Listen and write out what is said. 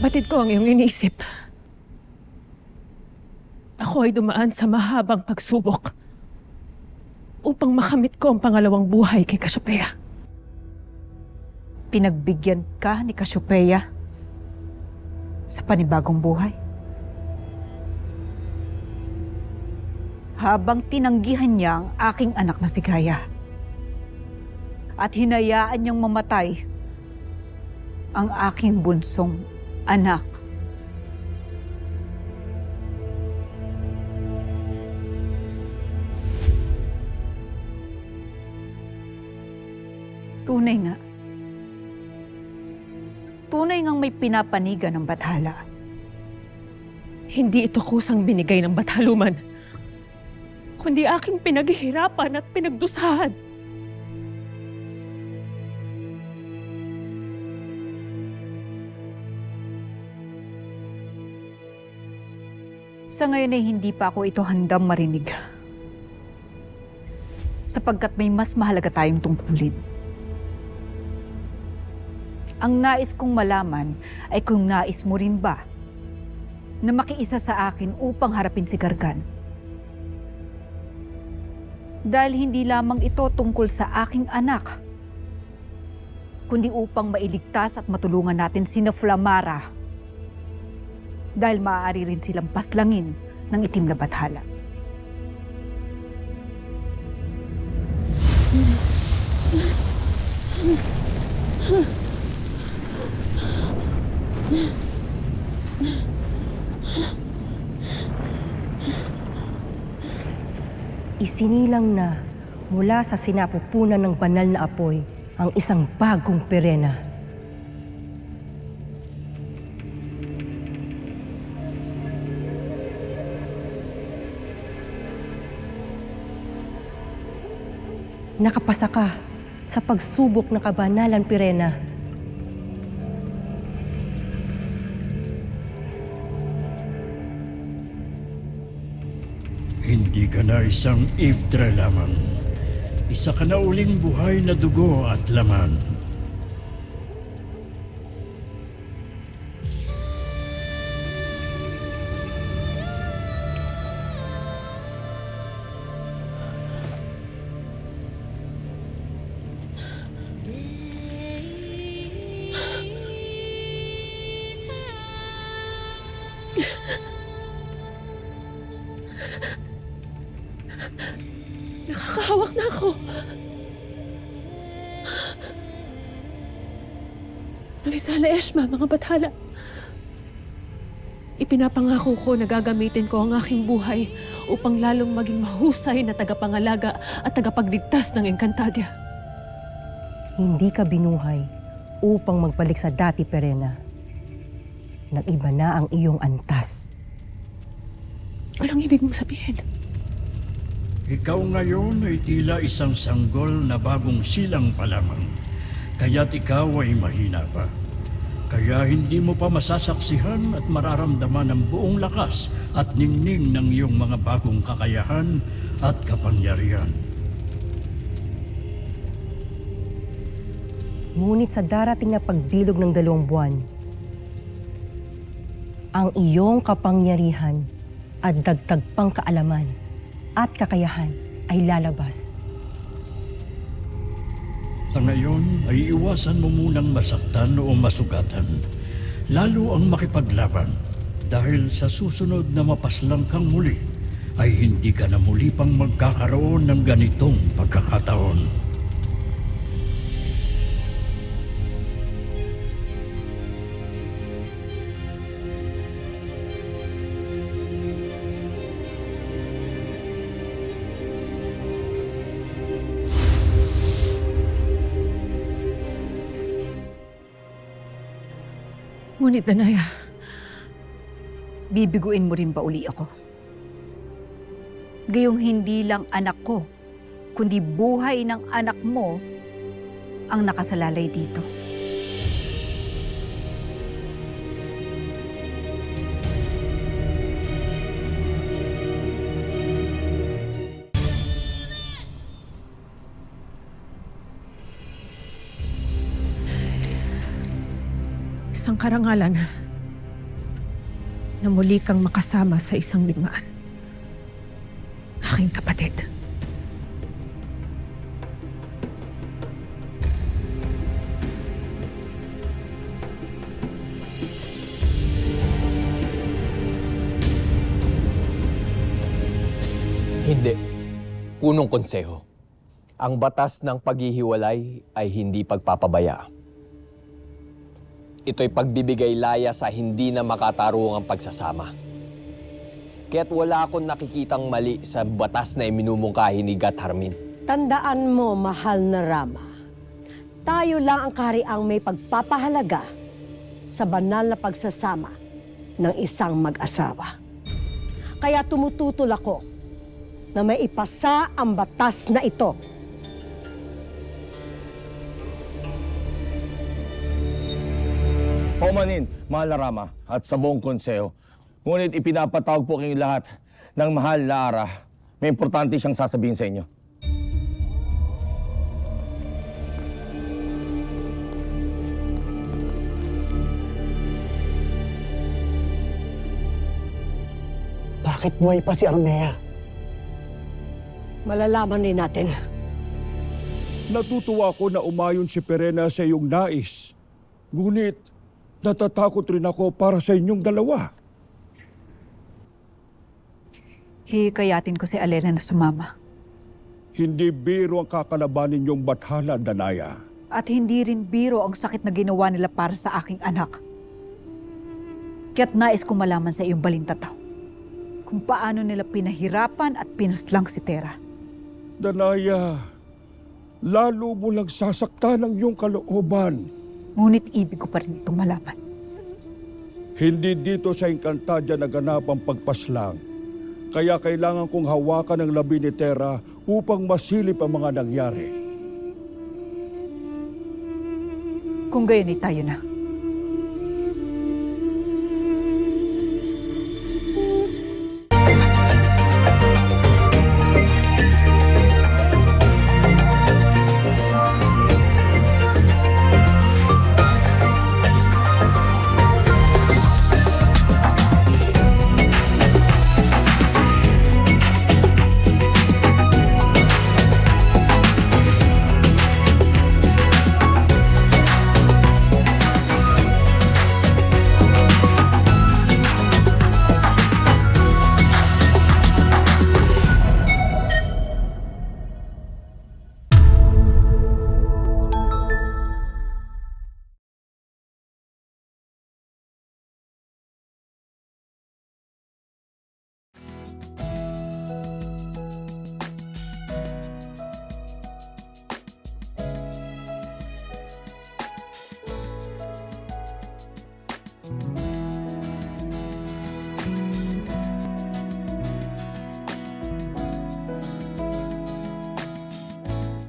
Batid ko ang iyong iniisip. Ako ay dumaan sa mahabang pagsubok upang makamit ko ang pangalawang buhay kay Cassiopeia. Pinagbigyan ka ni Cassiopeia sa panibagong buhay. Habang tinanggihan niya ang aking anak na si Gaia at hinayaan niyang mamatay ang aking bunsong anak. Tunay nga. Tunay ngang may pinapanigan ng bathala. Hindi ito kusang binigay ng Bataluman, kundi aking pinaghihirapan at pinagdusahan. Sa ngayon ay hindi pa ako ito handang marinig. Sapagkat may mas mahalaga tayong tungkulin. Ang nais kong malaman ay kung nais mo rin ba na makiisa sa akin upang harapin si Gargan. Dahil hindi lamang ito tungkol sa aking anak, kundi upang mailigtas at matulungan natin sina Flamara. Dahil maaari rin silang paslangin ng itim na bathala. Isinilang na mula sa sinapupunan ng banal na apoy ang isang bagong Pirena. Nakapasa ka sa pagsubok ng kabanalan, Pirena. Hindi ka na isang Iftra lamang. Isa ka na uling buhay na dugo at laman. Nakakahawak na ako. Mamisala Eshma, mga bathala. Ipinapangako ko na gagamitin ko ang aking buhay upang lalong maging mahusay na tagapangalaga at tagapagligtas ng Encantadia. Hindi ka binuhay upang magbalik sa dati, Pirena. Nag-iba na ang iyong antas. Anong ibig mong sabihin? Ikaw ngayon ay tila isang sanggol na bagong silang pa lamang. Kaya't ikaw ay mahina pa. Kaya hindi mo pa masasaksihan at mararamdaman ang buong lakas at ningning ng iyong mga bagong kakayahan at kapangyarihan. Ngunit sa darating na pagbilog ng 2 buwan, ang iyong kapangyarihan at dagdag pang kaalaman at kakayahan ay lalabas. Sa ngayon ay iwasan mo munang masaktan o masugatan, lalo ang makipaglaban, dahil sa susunod na mapaslang kang muli, ay hindi ka na muli pang magkakaroon ng ganitong pagkakataon. Ngunit, Danaya, Bibiguin mo rin ba uli ako? Gayong hindi lang anak ko, kundi buhay ng anak mo ang nakasalalay dito. isang karangalan na muli kang makasama sa isang digmaan. Aking kapatid. Hindi. Punong konseho. Ang batas ng paghihiwalay ay hindi pagpapabaya. Ito'y pagbibigay laya sa hindi na makatarungang pagsasama. Kaya't wala akong nakikitang mali sa batas na iminumungkahi ni Gatharmin. Tandaan mo, mahal na Rama, tayo lang ang kahariang may pagpapahalaga sa banal na pagsasama ng isang mag-asawa. Kaya tumututol ako na may ipasa ang batas na ito. Paumanin, mahal na Rama, at sa buong konseho. Ngunit ipinapatawag po kayong lahat ng mahal na Ara. May importante siyang sasabihin sa inyo. Bakit buhay pa si Armea? Malalaman din natin. Natutuwa ko na umayon si Perena sa iyong nais. Ngunit, natatakot rin ako para sa inyong dalawa. Hikayatin ko si Alena na sumama. Hindi biro ang kakalabanin niyong Bathala, Danaya. At hindi rin biro ang sakit na ginawa nila para sa aking anak. Kaya't nais kong malaman sa iyong balintataw kung paano nila pinahirapan at pinaslang si Tera. Danaya, lalo mo lang sasaktan ang iyong kalooban. Ngunit ibig ko pa rin itong malaman. Hindi dito sa Encantadia naganap ang pagpaslang. Kaya kailangan kong hawakan ang labi ni Tera upang masilip ang mga nangyari. Kung gayon ay tayo na.